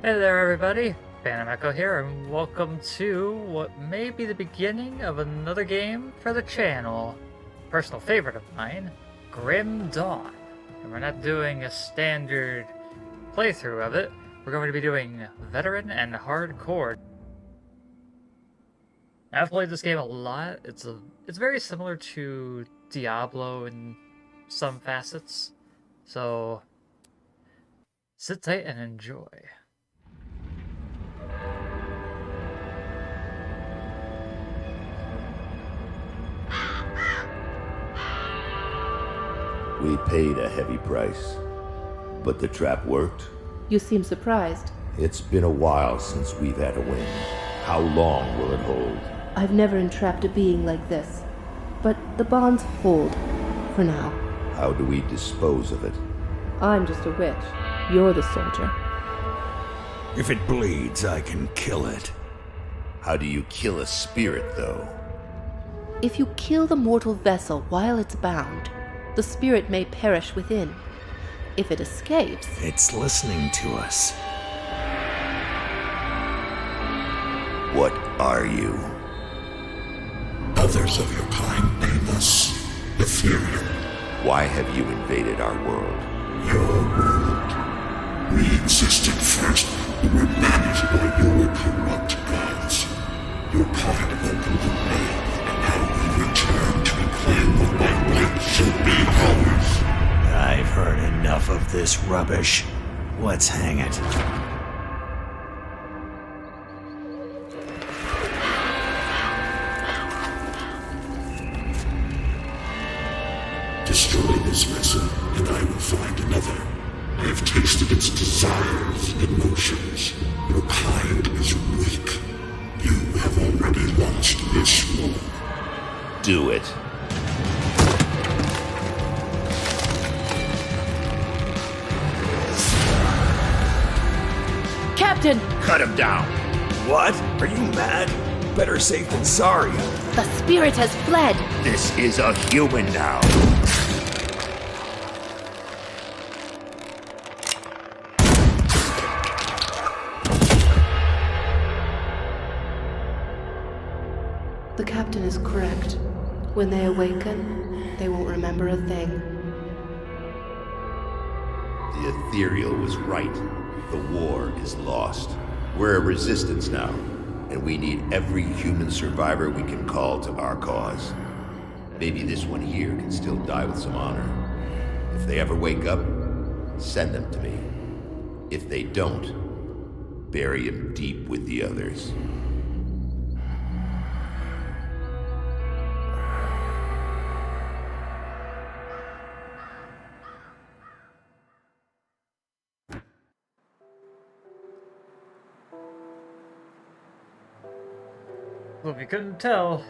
Hey there everybody, Phantom Echo here, and welcome to what may be the beginning of another game for the channel. Personal favorite of mine, Grim Dawn. And we're not doing a standard playthrough of it, we're going to be doing Veteran and Hardcore. I've played this game a lot. It's very similar to Diablo in some facets, so sit tight and enjoy. We paid a heavy price, but the trap worked. You seem surprised. It's been a while since we've had a win. How long will it hold? I've never entrapped a being like this. But the bonds hold, for now. How do we dispose of it? I'm just a witch. You're the soldier. If it bleeds, I can kill it. How do you kill a spirit, though? If you kill the mortal vessel while it's bound, the spirit may perish within. If it escapes... It's listening to us. What are you? Others of your kind name us Aetherial. Why have you invaded our world? Your world. We existed first, but were managed by your corrupt gods. Your kind opened the way, and now we return to claim what by right should be ours. I've heard enough of this rubbish. Let's hang it. Destroy this vessel, and I will find another. I have tasted its desires and emotions. Your kind is weak. You have already lost this war. Do it. Captain! Cut him down! What? Are you mad? Better safe than sorry. The spirit has fled! This is a human now. The captain is correct. When they awaken, they won't remember a thing. The Ethereal was right. The war is lost. We're a resistance now, and we need every human survivor we can call to our cause. Maybe this one here can still die with some honor. If they ever wake up, send them to me. If they don't, bury him deep with the others. Well, if you couldn't tell,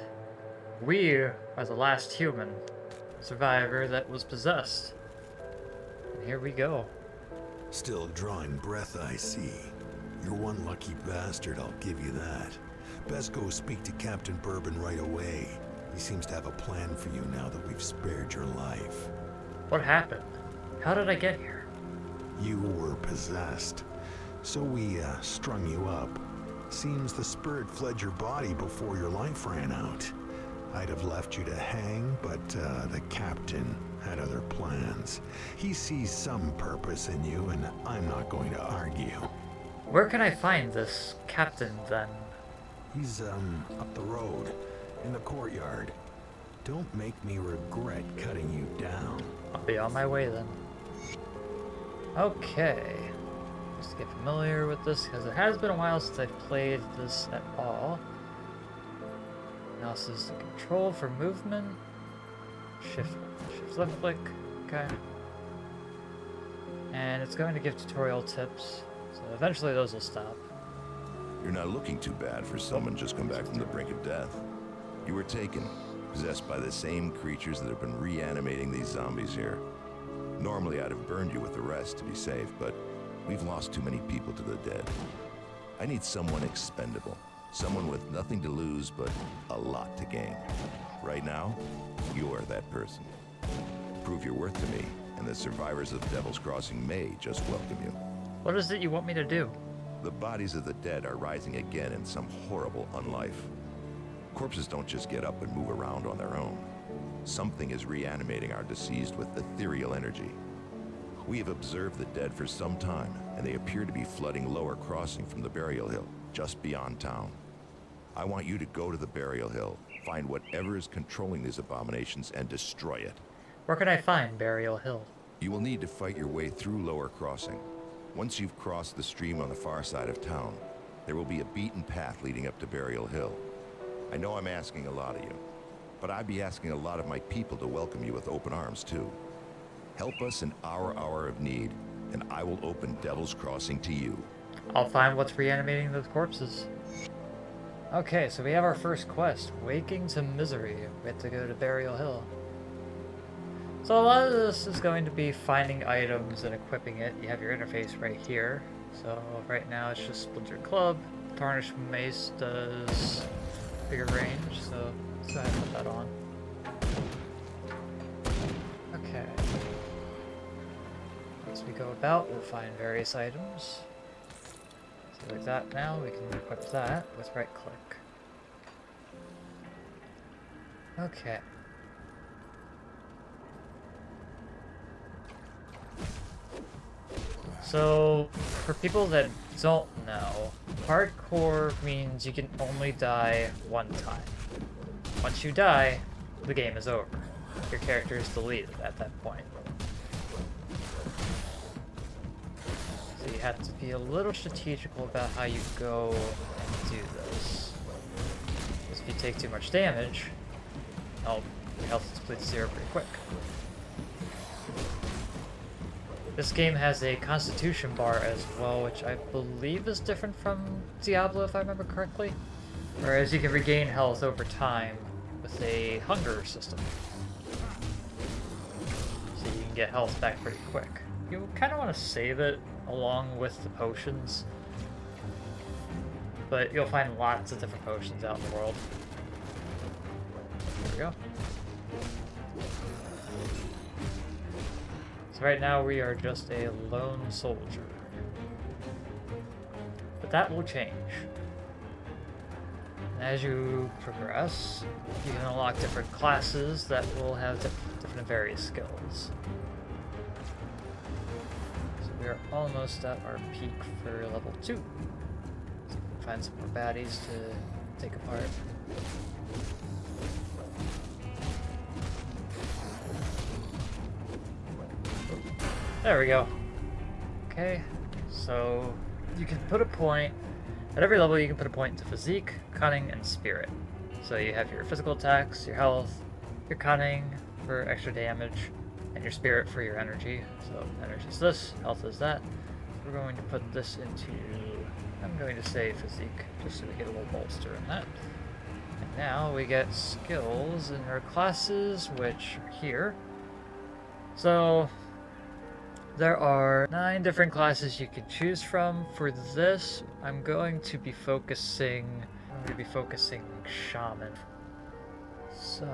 we are the last human survivor that was possessed. And here we go. Still drawing breath, I see. You're one lucky bastard, I'll give you that. Best go speak to Captain Bourbon right away. He seems to have a plan for you now that we've spared your life. What happened? How did I get here? You were possessed, so we strung you up. Seems the spirit fled your body before your life ran out. I'd have left you to hang, but the captain had other plans. He sees some purpose in you, and I'm not going to argue. Where can I find this captain, then? He's, up the road, in the courtyard. Don't make me regret cutting you down. I'll be on my way, then. Okay. Just to get familiar with this, because it has been a while since I've played this at all. Now this is the control for movement. Shift left click. Okay. And it's going to give tutorial tips. So eventually those will stop. You're not looking too bad for someone just come back from the brink of death. You were taken, possessed by the same creatures that have been reanimating these zombies here. Normally I'd have burned you with the rest to be safe, but we've lost too many people to the dead. I need someone expendable. Someone with nothing to lose, but a lot to gain. Right now, you're that person. Prove your worth to me, and the survivors of Devil's Crossing may just welcome you. What is it you want me to do? The bodies of the dead are rising again in some horrible unlife. Corpses don't just get up and move around on their own. Something is reanimating our deceased with ethereal energy. We have observed the dead for some time, and they appear to be flooding Lower Crossing from the burial hill, just beyond town. I want you to go to the burial hill, find whatever is controlling these abominations, and destroy it. Where can I find Burial Hill? You will need to fight your way through Lower Crossing. Once you've crossed the stream on the far side of town, there will be a beaten path leading up to Burial Hill. I know I'm asking a lot of you, but I'd be asking a lot of my people to welcome you with open arms too. Help us in our hour of need, and I will open Devil's Crossing to you. I'll find what's reanimating those corpses. Okay, so we have our first quest, Waking to Misery. We have to go to Burial Hill. So a lot of this is going to be finding items and equipping it. You have your interface right here. So right now it's just Splinter Club. Tarnished Mace does bigger range, so let's go ahead and put that on. Okay. As we go about, we'll find various items. So like that now, we can equip that with right click. Okay. So, for people that don't know, hardcore means you can only die one time. Once you die, the game is over. Your character is deleted at that point. So you have to be a little strategical about how you go and do this. Because if you take too much damage, your health depletes to 0 pretty quick. This game has a constitution bar as well, which I believe is different from Diablo, if I remember correctly. Whereas you can regain health over time with a hunger system. So you can get health back pretty quick. You kind of want to save it along with the potions. But you'll find lots of different potions out in the world. There we go. So right now we are just a lone soldier. But that will change. And as you progress, you can unlock different classes that will have different and various skills. So we are almost at our peak for level 2. So we can find some more baddies to take apart. There we go. Okay, so you can put a point, at every level you can put a point into physique, cunning, and spirit. So you have your physical attacks, your health, your cunning for extra damage, and your spirit for your energy. So energy is this, health is that. We're going to put this into, I'm going to say physique, just so we get a little bolster in that. And now we get skills in our classes, which are here. So there are 9 different classes you can choose from. For this, I'm going to be focusing Shaman. So,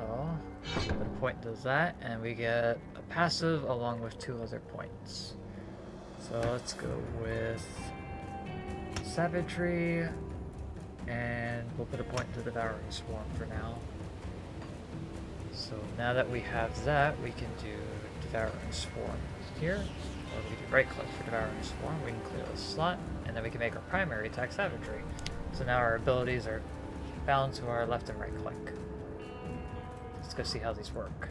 put a point to that, and we get a passive along with 2 other points. So let's go with Savagery, and we'll put a point to Devouring Swarm for now. So now that we have that, we can do Devouring Swarm here. Or we can right click for Devouring Swarm, we can clear the slot, and then we can make our primary attack Savagery. So now our abilities are bound to our left and right click. Let's go see how these work.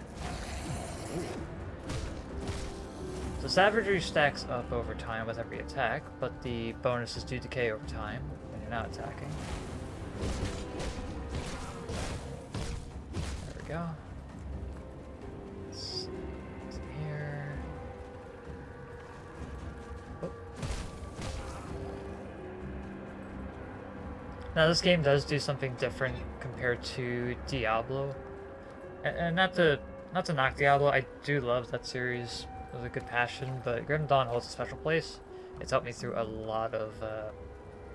Ooh. So Savagery stacks up over time with every attack, but the bonuses do decay over time when you're not attacking. There we go. Let's see what's in here. Oh. Now this game does do something different compared to Diablo. And not to knock Diablo, I do love that series with a good passion, but Grim Dawn holds a special place. It's helped me through a lot of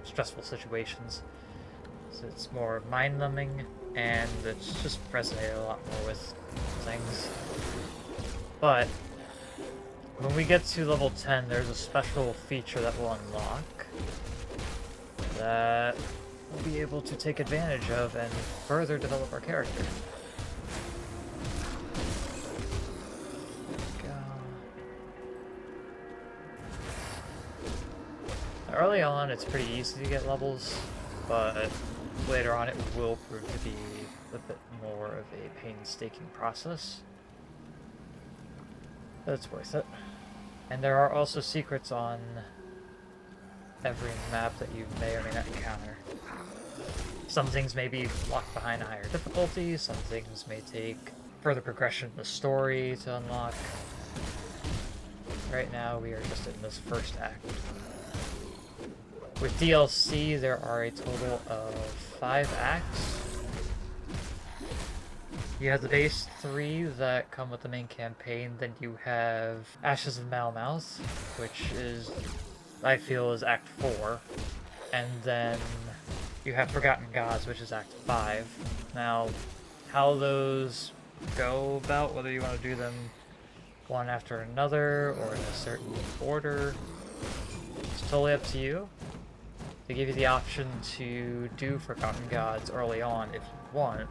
stressful situations. So it's more mind-numbing, and it's just resonated a lot more with things. But when we get to level 10, there's a special feature that will unlock. that we'll be able to take advantage of and further develop our character. Early on, it's pretty easy to get levels, but later on it will prove to be a bit more of a painstaking process. But it's worth it. And there are also secrets on every map that you may or may not encounter. Some things may be locked behind a higher difficulty, some things may take further progression in the story to unlock. Right now, we are just in this first act. With DLC, there are a total of 5 acts. You have the base 3 that come with the main campaign, then you have Ashes of Malmouth, which is, I feel, is Act 4, and then you have Forgotten Gods, which is Act 5. Now, how those go about, whether you want to do them one after another or in a certain order, it's totally up to you. They give you the option to do Forgotten Gods early on if you want,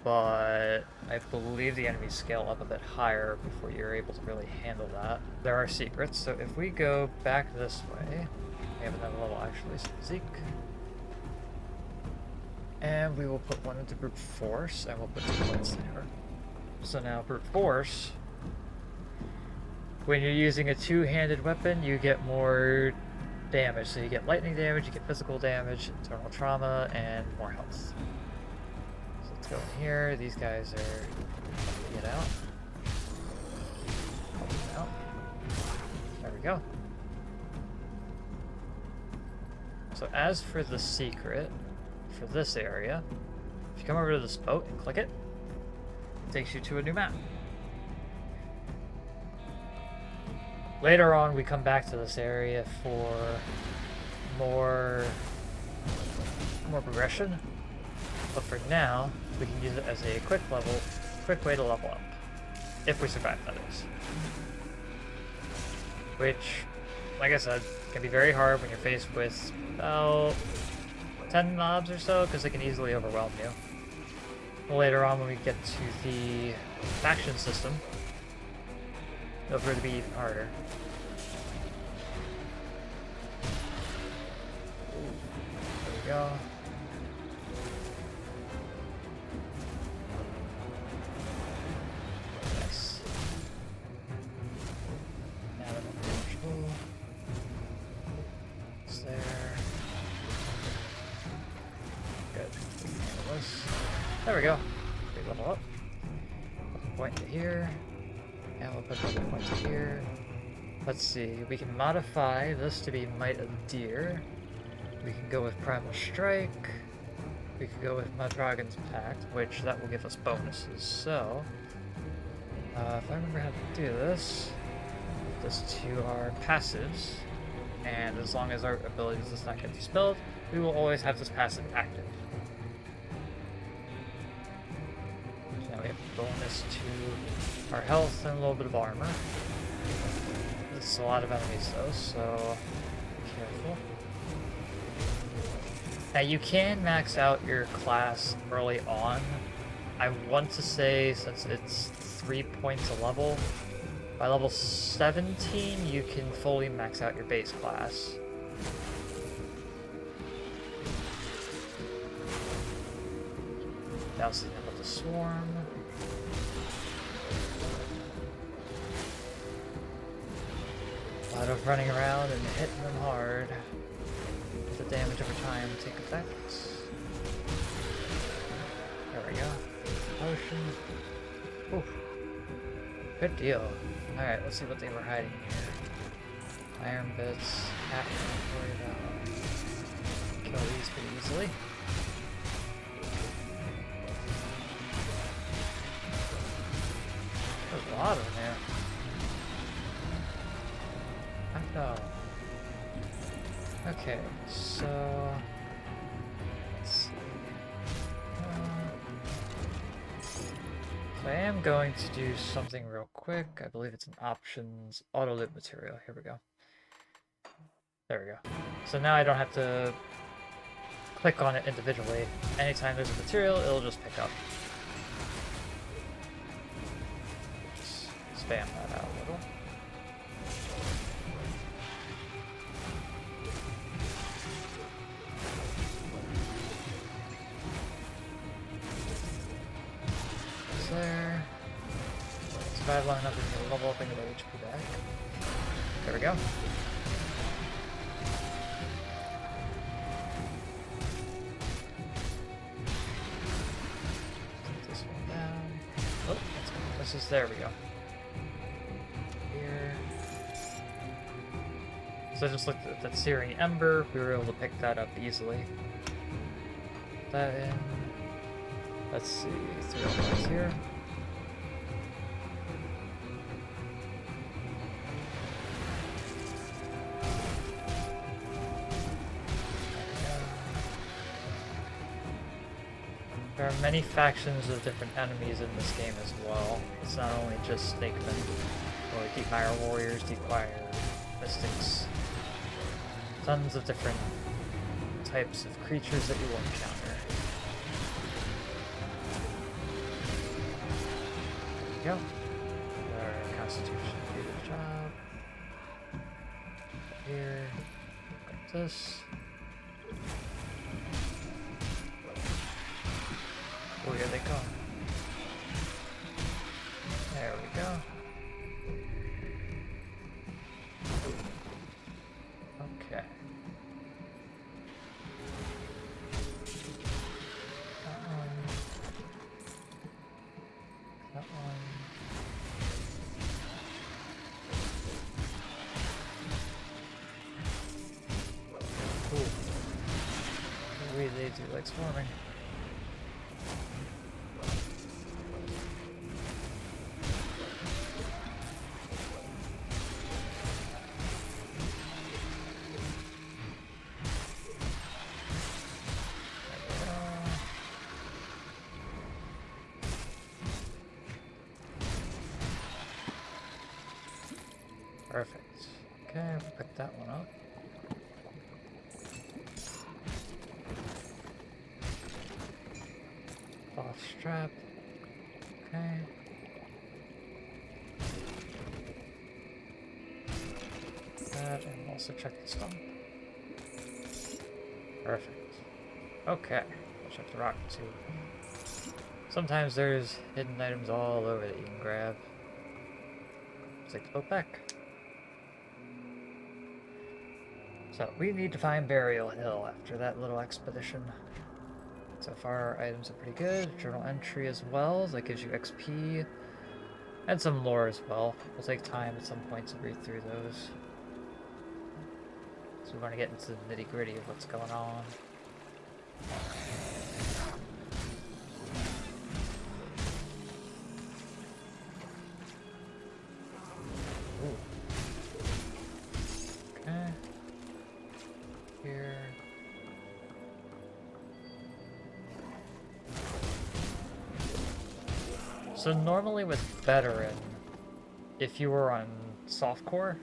but I believe the enemies scale up a bit higher before you're able to really handle that. There are secrets, so if we go back this way, we have another level actually, so Zeke. And we will put one into brute force, and we'll put 2 points there. So now brute force, when you're using a two-handed weapon, you get more damage. So you get lightning damage, you get physical damage, internal trauma, and more health. So let's go in here. These guys are... Get out. Out. There we go. So as for the secret, for this area, if you come over to this boat and click it, it takes you to a new map. Later on, we come back to this area for more progression, but for now, we can use it as a quick way to level up, if we survive, that is. Which, like I said, can be very hard when you're faced with about 10 mobs or so, because they can easily overwhelm you. Later on, when we get to the faction system, it'll prove to be even harder. There we go. Nice. Now that I'm control. It's there. Good. There we go. Big level up. Point to here. And we'll put another point to here. Let's see, we can modify this to be Might of Deer. We can go with Primal Strike. We can go with Dragon's Pact, which that will give us bonuses. So, if I remember how to do this, put this to our passives, and as long as our abilities does not get dispelled, we will always have this passive active. So now we have a bonus to our health and a little bit of armor. There's a lot of enemies though, so be careful. Now you can max out your class early on. I want to say, since it's 3 points a level, by level 17 you can fully max out your base class. Now setting up with the swarm. A lot of running around and hitting them hard. The damage over time take effect. There we go. Potion. Oof. Good deal. Alright, let's see what they were hiding here. Iron bits. Hat, don't worry about. Kill these pretty easily. There's a lot of them there. No. Okay, so let's see. So I am going to do something real quick. I believe it's an options auto loot material. Here we go. There we go. So now I don't have to click on it individually. Anytime there's a material, it'll just pick up. Just spam that out a little. There. Survive long enough to level up into the HP back. There we go. Take this one down. Oh, this is there we go. Here. So I just looked at that searing ember. We were able to pick that up easily. Put that in. Let's see, Aetherial here. There are many factions of different enemies in this game as well. It's not only just Snakemen, or Deep Fire Warriors, Deep Fire Mystics. Tons of different types of creatures that you will encounter. Go. Our Constitution did a job. Here. Like this. Oh, here they go. There we go. Okay. That one. That one. Ooh. Maybe they do like swarming. Perfect. Okay, we'll pick that one up. Off strap. Okay. That, and also check the stump. Perfect. Okay. Check the rock too. Sometimes there's hidden items all over that you can grab. Take the boat back. So, we need to find Burial Hill after that little expedition. So far, our items are pretty good. Journal entry as well, that gives you XP. And some lore as well. We'll take time at some point to read through those. So we want to get into the nitty-gritty of what's going on. Here. So normally with Veteran, if you were on Softcore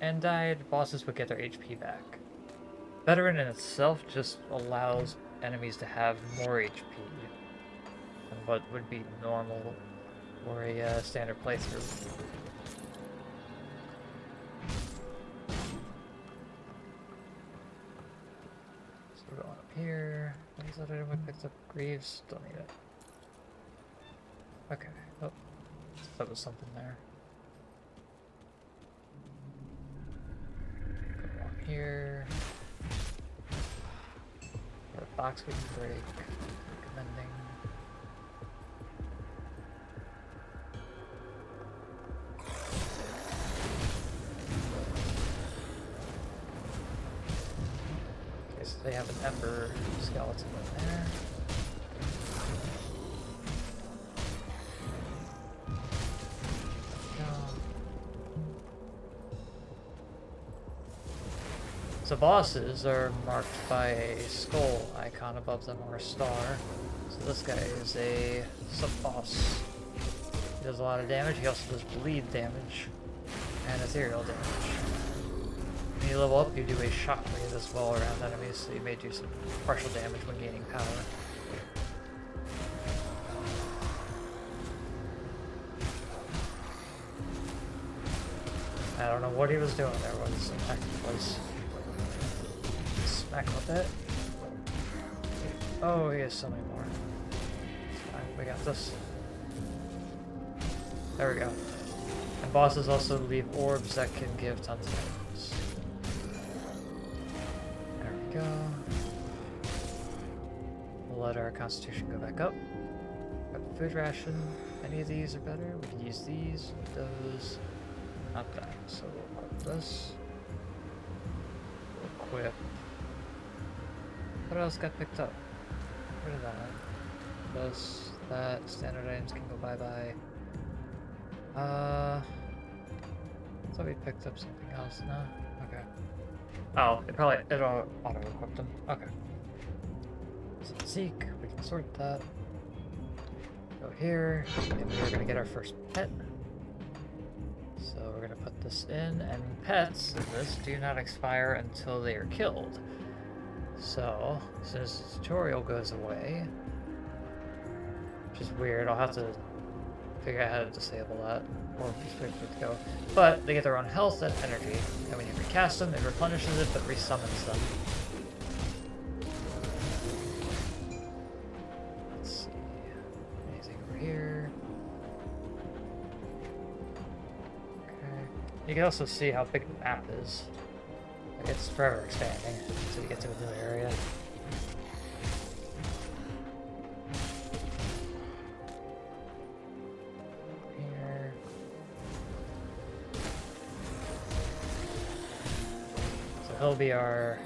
and died, bosses would get their HP back. Veteran in itself just allows enemies to have more HP than what would be normal for a standard playthrough. Go up here. What is that item we picked up? Greaves? Don't need it. Okay. Oh. That was something there. Go on here. Got a box we can break. Recommending. They have an ember skeleton in there. So bosses are marked by a skull icon above them or a star. So this guy is a sub-boss. He does a lot of damage. He also does bleed damage and ethereal damage. When you level up, you do a shockwave as well around enemies, so you may do some partial damage when gaining power. I don't know what he was doing there, what his tactic was. Smack him a bit. Oh, he has so many more. Fine, we got this. There we go. And bosses also leave orbs that can give tons of items. There we go. We'll let our constitution go back up. Got the food ration. Any of these are better. We can use these, those. Not that. So we'll equip this. We'll equip. What else got picked up? Rid of that. This, that. Standard items can go bye-bye. I thought we picked up something else. No? Okay. Oh, it'll auto-equip them. Okay. So Zeke, we can sort that. Go here, and we're gonna get our first pet. So we're gonna put this in, and pets in this do not expire until they are killed. So, as soon as the tutorial goes away, which is weird, I'll have to figure out how to disable that, or just wait for it to go. But they get their own health and energy, and when you recast them, it replenishes it, but resummons them. Let's see, anything over here? Okay. You can also see how big the map is. Like, it's forever expanding until you get to a new area. Here. So he'll be our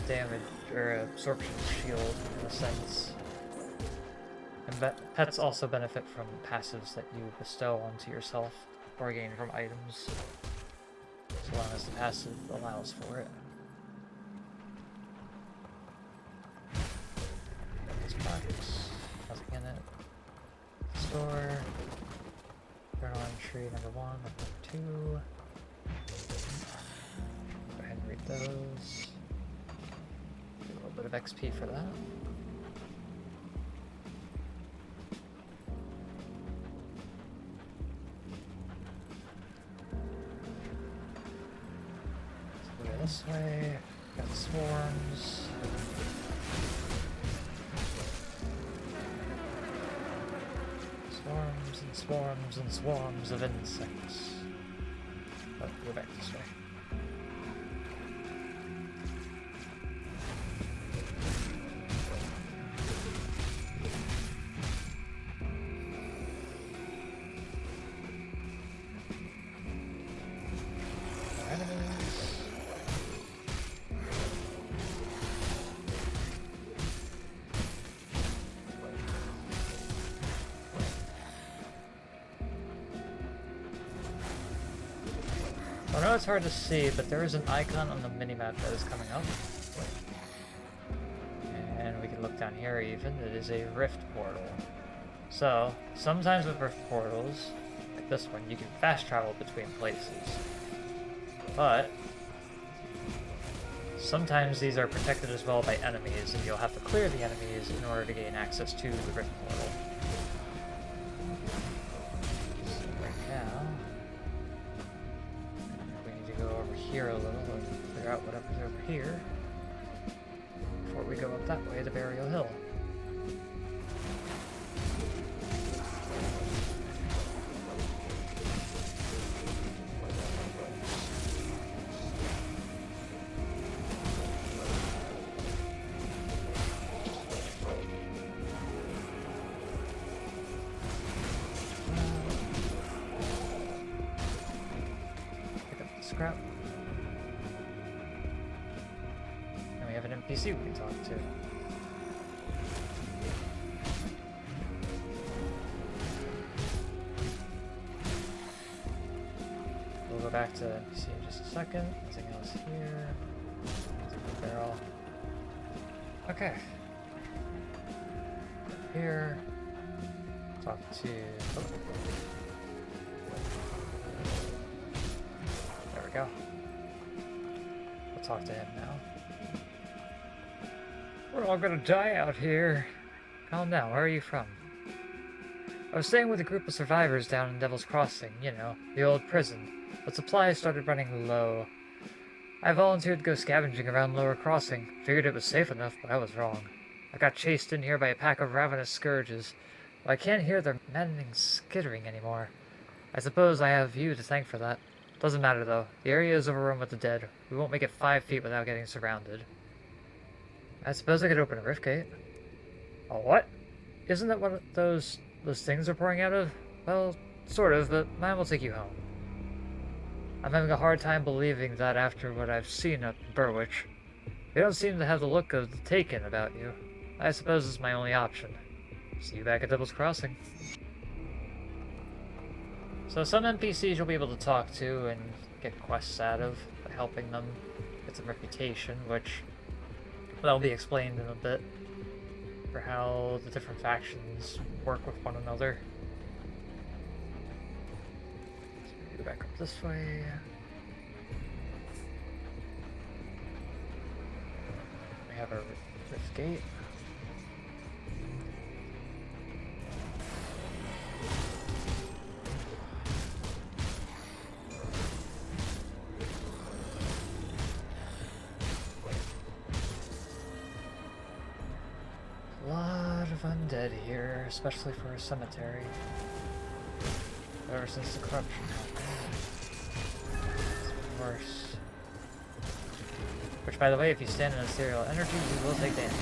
damage or absorption shield in a sense. And pets also benefit from passives that you bestow onto yourself or gain from items, so long as the passive allows for it. This box, nothing in it. Store. Journal entry number 1, number 2. Go ahead and read those. Do a little bit of XP for that. This way, got swarms. Swarms and swarms and swarms of insects. Oh, go back this way. I know it's hard to see, but there is an icon on the minimap that is coming up. And we can look down here even. It is a rift portal. So, sometimes with rift portals, like this one, you can fast travel between places. But sometimes these are protected as well by enemies, and you'll have to clear the enemies in order to gain access to the rift portal. So right now, we need to go over here a little and figure out whatever's over here before we go up that way to Burial Hill. Scrap. And we have an NPC we can talk to. We'll go back to NPC in just a second. Nothing else here. Nothing in the barrel. Okay. Here. Talk to... Oh. There we go. talk to him now. We're all gonna die out here. Calm down, where are you from? I was staying with a group of survivors down in Devil's Crossing, you know, the old prison, but supplies started running low. I volunteered to go scavenging around Lower Crossing. Figured it was safe enough, but I was wrong. I got chased in here by a pack of ravenous scourges. But I can't hear their maddening skittering anymore. I suppose I have you to thank for that. Doesn't matter though. The area is overrun with the dead. We won't make it 5 feet without getting surrounded. I suppose I could open a rift gate. A what? Isn't that what those things are pouring out of? Well, sort of, but mine will take you home. I'm having a hard time believing that after what I've seen at Burwich. You don't seem to have the look of the Taken about you. I suppose it's my only option. See you back at Devil's Crossing. So some NPCs you'll be able to talk to and get quests out of by helping them get some reputation, which that'll be explained in a bit for how the different factions work with one another. Go back up this way. We have our rift gate. A lot of undead here, especially for a cemetery. Ever since the corruption happened. It's been worse. Which, by the way, if you stand in Aetherial energy, you will take damage.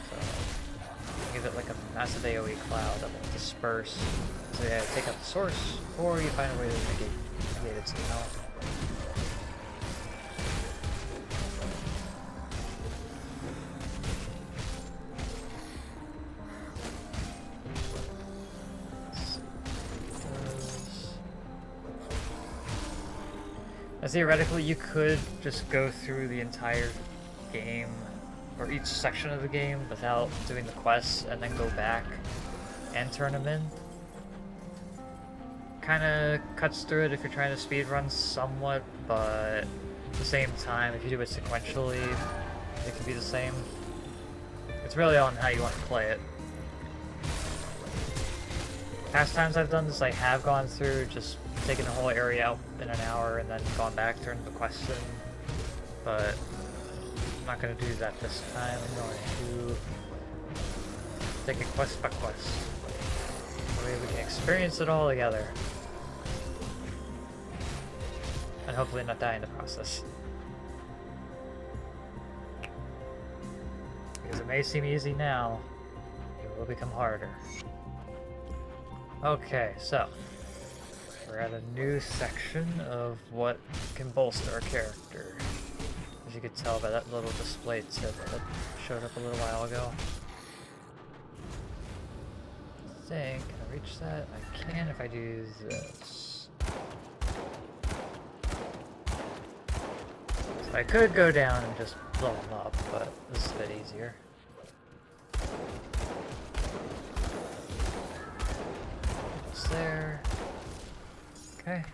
So, give it like a massive AoE cloud that will disperse. So yeah, take out the source, or you find a way to negate it somehow. Theoretically, you could just go through the entire game, or each section of the game, without doing the quests, and then go back and turn them in. Kinda cuts through it if you're trying to speedrun somewhat, but at the same time, if you do it sequentially, it can be the same. It's really on how you want to play it. Past times I've done this, I have gone through just taking the whole area out in an hour and then gone back, turned the quest in, but I'm not going to do that this time. I'm going to take it quest by quest. That way we can experience it all together. And hopefully not die in the process. Because it may seem easy now, it will become harder. Okay, so we're at a new section of what can bolster our character. As you could tell by that little display tip that showed up a little while ago. I think, can I reach that? I can if I do this. So I could go down and just blow them up, but this is a bit easier. It's there. Okay,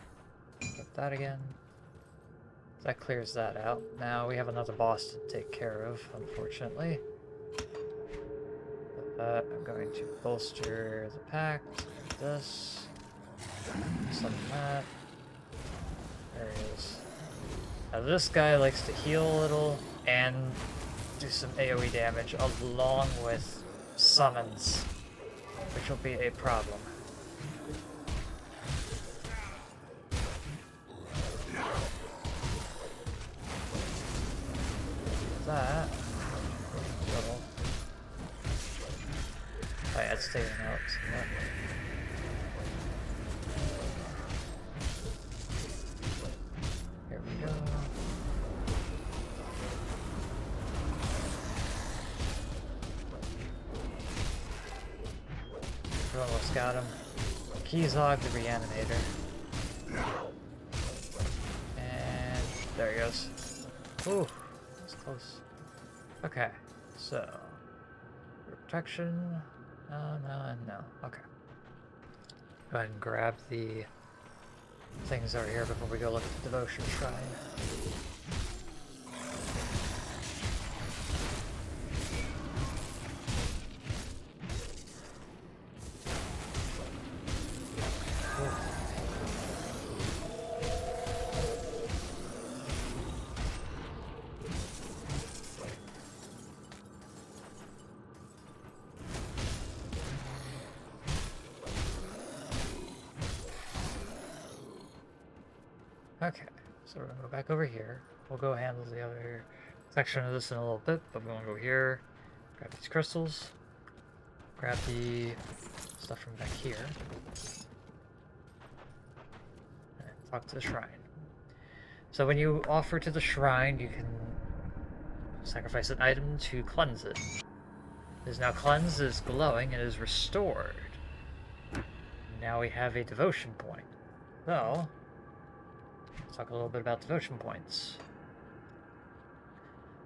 put that again. That clears that out. Now we have another boss to take care of, unfortunately. With that, I'm going to bolster the pact. This. Summon that. There he is. Now this guy likes to heal a little and do some AoE damage along with summons, which will be a problem. That double. Oh yeah, it's taking out. Here we go. We almost got him. Keyzog the Reanimator. And there he goes. Ooh. Close. Okay, so protection. No, and no. Okay. Go ahead and grab the things over here before we go look at the devotion shrine. Okay, so we're gonna go back over here. We'll go handle the other section of this in a little bit, but we want to go here, grab these crystals, grab the stuff from back here, and talk to the shrine. So when you offer to the shrine, you can sacrifice an item to cleanse it. It is now cleansed, it is glowing, and is restored. Now we have a devotion point. So, let's talk a little bit about devotion points.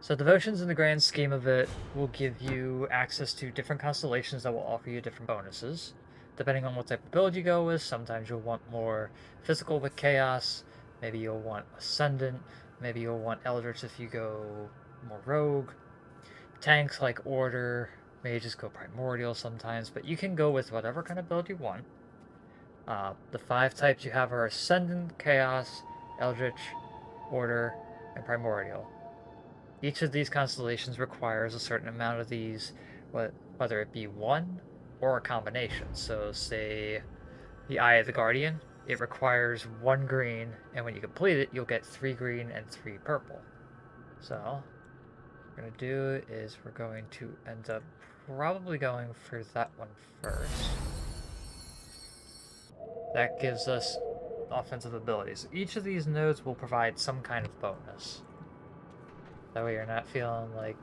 So devotions in the grand scheme of it will give you access to different constellations that will offer you different bonuses. Depending on what type of build you go with, sometimes you'll want more physical with chaos, maybe you'll want ascendant, maybe you'll want eldritch if you go more rogue. Tanks like order, mages go primordial sometimes, but you can go with whatever kind of build you want. The 5 types you have are ascendant, chaos, eldritch, order, and primordial. Each of these constellations requires a certain amount of these, whether it be one or a combination. So say the Eye of the Guardian, it requires 1 green, and when you complete it, you'll get 3 green and 3 purple. So what we're going to do is we're going to end up probably going for that one first. That gives us offensive abilities. Each of these nodes will provide some kind of bonus. That way you're not feeling like,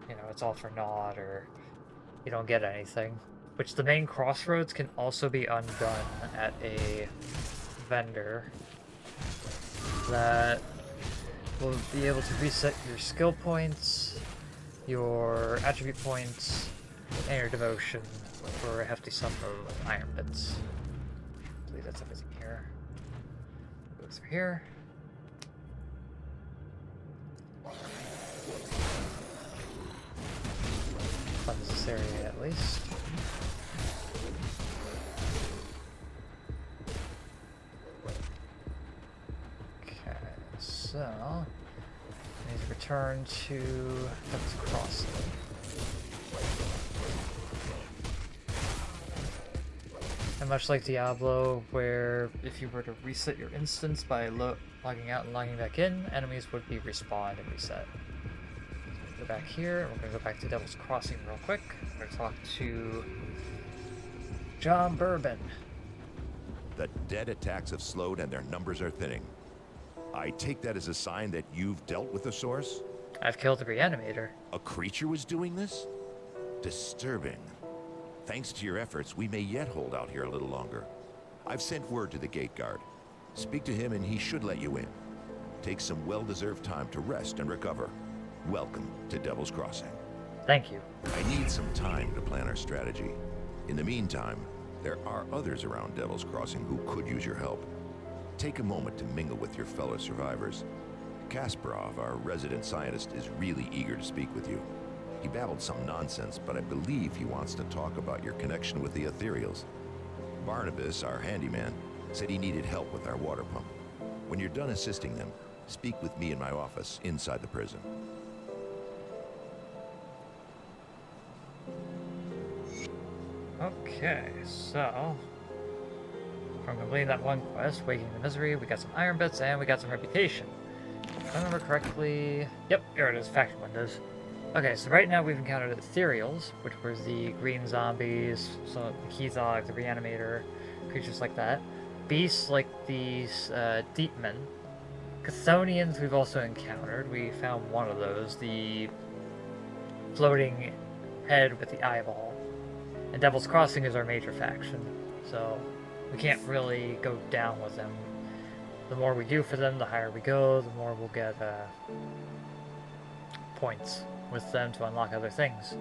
you know, it's all for naught or you don't get anything. Which the main crossroads can also be undone at a vendor that will be able to reset your skill points, your attribute points, and your devotion for a hefty sum of iron bits. I believe that's everything here. Go through here. Cleanse this area at least. Okay, so I need to return to Devil's Crossing. And much like Diablo, where if you were to reset your instance by logging out and logging back in, enemies would be respawned and reset. Go back here. We're going to go back to Devil's Crossing real quick. I'm going to talk to John Bourbon. The dead attacks have slowed and their numbers are thinning. I take that as a sign that you've dealt with the source? I've killed the reanimator. A creature was doing this? Disturbing. Thanks to your efforts, we may yet hold out here a little longer. I've sent word to the gate guard. Speak to him and he should let you in. Take some well-deserved time to rest and recover. Welcome to Devil's Crossing. Thank you. I need some time to plan our strategy. In the meantime, there are others around Devil's Crossing who could use your help. Take a moment to mingle with your fellow survivors. Kasparov, our resident scientist, is really eager to speak with you. He babbled some nonsense, but I believe he wants to talk about your connection with the Aetherials. Barnabas, our handyman, said he needed help with our water pump. When you're done assisting them, speak with me in my office inside the prison. Okay, so from completing that one quest, Waking the Misery, we got some iron bits and we got some reputation. If I remember correctly, yep, here it is, factory windows. Okay, so right now we've encountered Aetherials, which were the green zombies, so the Keyzog, the Reanimator, creatures like that. Beasts like these Deepmen. Chthonians we've also encountered. We found one of those, the floating head with the eyeball. And Devil's Crossing is our major faction, so we can't really go down with them. The more we do for them, the higher we go, the more we'll get points with them to unlock other things.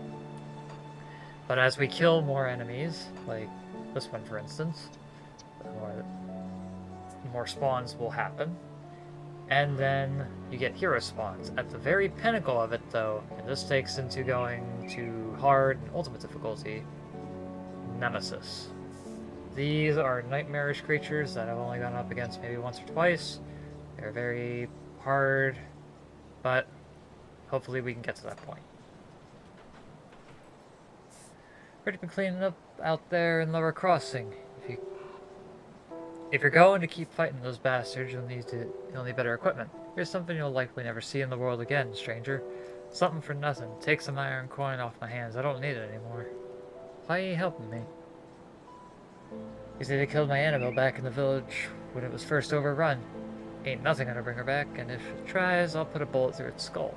But as we kill more enemies, like this one for instance, more spawns will happen. And then you get hero spawns. At the very pinnacle of it though, and this takes into going to hard and ultimate difficulty, Nemesis. These are nightmarish creatures that I've only gone up against maybe once or twice. They're very hard, but hopefully we can get to that point. Pretty been cleaning up out there in Lower Crossing. If you If you're going to keep fighting those bastards, you'll need better equipment. Here's something you'll likely never see in the world again, stranger. Something for nothing. Take some iron coin off my hands. I don't need it anymore. Why are you helping me? You say they killed my Annabelle back in the village when it was first overrun. Ain't nothing gonna bring her back, and if it tries, I'll put a bullet through its skull.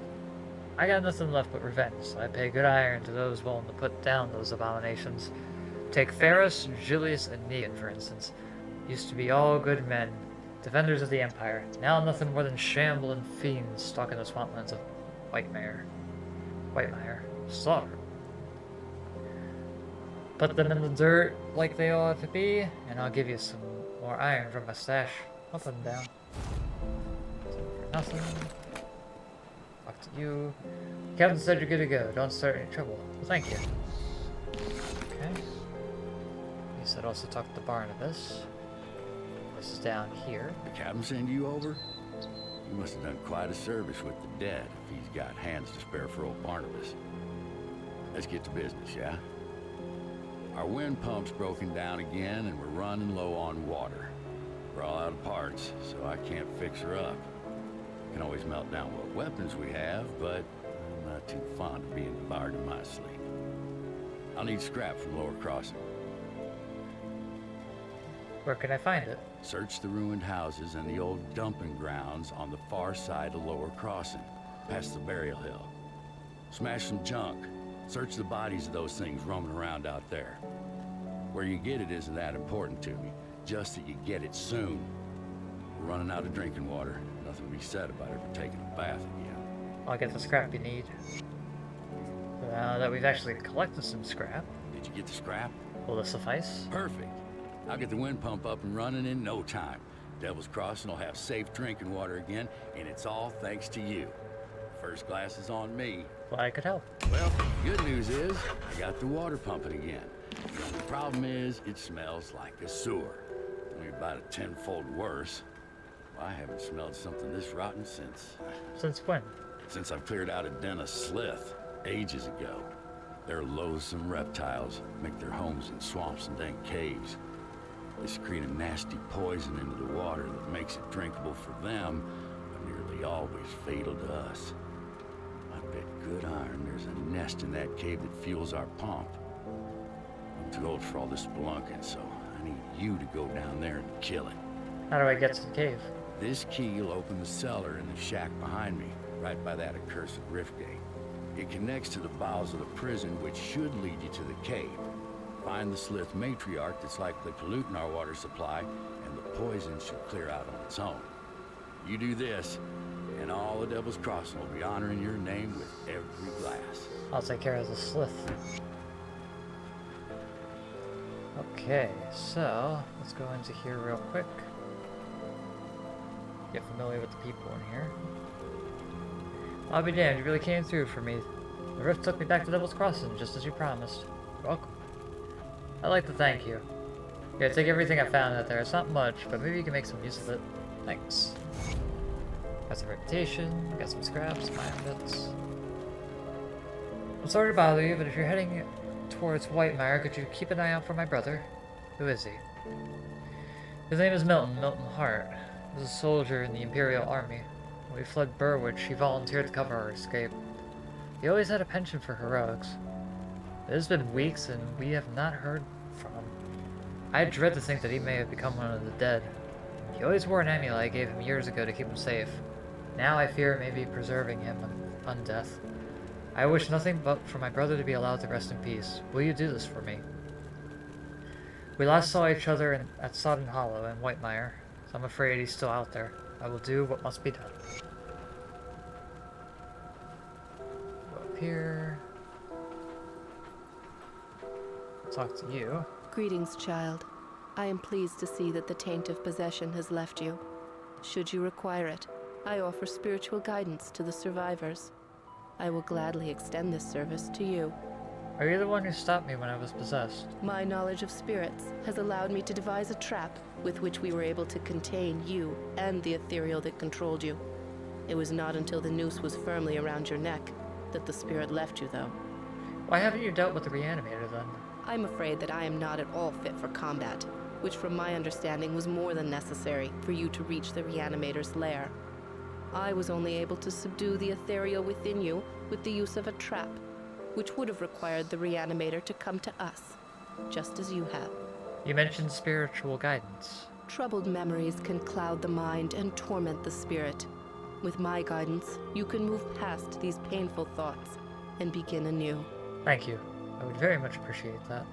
I got nothing left but revenge, so I pay good iron to those willing to put down those abominations. Take Ferris, Julius, and Negan, for instance. Used to be all good men, defenders of the Empire. Now nothing more than shambling fiends stalking the swamplands of Whitemire. Slaughter. Put them in the dirt like they ought to be, and I'll give you some more iron from my stash. I'll put them down. For nothing. Talk to you. Captain said you're good to go. Don't start any trouble. Well, thank you. Okay. He said also talk to Barnabas. This is down here. The captain send you over? You must have done quite a service with the dead if he's got hands to spare for old Barnabas. Let's get to business, yeah? Our wind pump's broken down again and we're running low on water. We're all out of parts, so I can't fix her up. Can always melt down what weapons we have, but I'm not too fond of being devoured in my sleep. I'll need scrap from Lower Crossing. Where can I find it? Search the ruined houses and the old dumping grounds on the far side of Lower Crossing, past the burial hill. Smash some junk. Search the bodies of those things roaming around out there. Where you get it isn't that important to me, just that you get it soon. We're running out of drinking water. Nothing to be said about ever taking a bath again. I'll get the scrap you need. Now that we've actually collected some scrap, Did you get the scrap? will this suffice? Perfect. I'll get the wind pump up and running in no time. Devil's Crossing will have safe drinking water again, and it's all thanks to you. First glass is on me. Well, I could help. Well, good news is, I got the water pumping again. The only problem is, it smells like a sewer. Only about a tenfold worse. Well, I haven't smelled something this rotten Since when? since I've cleared out a den of slith, ages ago. They're loathsome reptiles, make their homes in swamps and dank caves. They secrete a nasty poison into the water that makes it drinkable for them, but nearly always fatal to us. I bet good iron there's a nest in that cave that fuels our pump. I'm too old for all this spelunking, so I need you to go down there and kill it. How do I get to the cave? This key will open the cellar in the shack behind me, right by that accursed rift gate. It connects to the bowels of the prison, which should lead you to the cave. Find the slith matriarch that's likely polluting our water supply, and the poison should clear out on its own. You do this, and all the Devil's Crossing will be honoring your name with every glass. I'll take care of the slith. Okay, so let's go into here real quick. Get familiar with the people in here. I'll be damned, you really came through for me. The rift took me back to Devil's Crossing, just as you promised. You're welcome. I'd like to thank you. Here, take everything I found out there. It's not much, but maybe you can make some use of it. Thanks. Got some reputation, got some scraps, some iron bits. I'm sorry to bother you, but if you're heading towards Whitemire, could you keep an eye out for my brother? Who is he? His name is Milton Hart. He was a soldier in the Imperial Army. When we fled Burwich, he volunteered to cover our escape. He always had a penchant for heroics. It has been weeks, and we have not heard from him. I dread to think that he may have become one of the dead. He always wore an amulet I gave him years ago to keep him safe. Now I fear it may be preserving him undeath. I wish nothing but for my brother to be allowed to rest in peace. Will you do this for me? We last saw each other at Sodden Hollow in Whitemire, so I'm afraid he's still out there. I will do what must be done. Go up here. Talk to you. Greetings, child. I am pleased to see that the taint of possession has left you. Should you require it, I offer spiritual guidance to the survivors. I will gladly extend this service to you. Are you the one who stopped me when I was possessed? My knowledge of spirits has allowed me to devise a trap with which we were able to contain you and the ethereal that controlled you. It was not until the noose was firmly around your neck that the spirit left you, though. Why haven't you dealt with the reanimator then? I'm afraid that I am not at all fit for combat. which from my understanding was more than necessary for you to reach the reanimator's lair. I was only able to subdue the ethereal within you with the use of a trap, which would have required the reanimator to come to us, just as you have. You mentioned spiritual guidance. Troubled memories can cloud the mind and torment the spirit. With my guidance, you can move past these painful thoughts and begin anew. Thank you. I would very much appreciate that.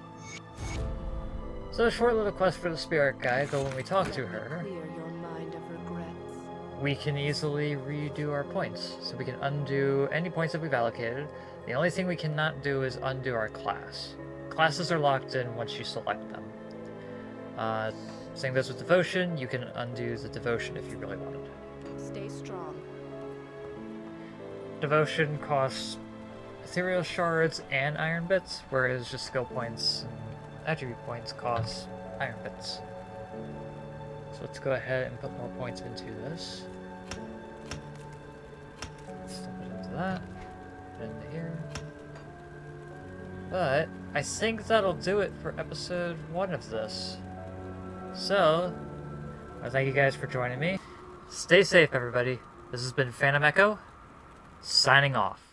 So a short little quest for the spirit guide, but when we talk to her, Clear your mind of regrets. we can easily redo our points. So we can undo any points that we've allocated. The only thing we cannot do is undo our class. Classes are locked in once you select them. Same goes with devotion. You can undo the devotion if you really wanted. Stay strong. Devotion costs ethereal shards and iron bits, whereas just skill points and attribute points cost iron bits. So let's go ahead and put more points into this. Let's dump it into that, into here. But I think that'll do it for episode 1 of this. So, I thank you guys for joining me. Stay safe, everybody. This has been Phantom Echo, signing off.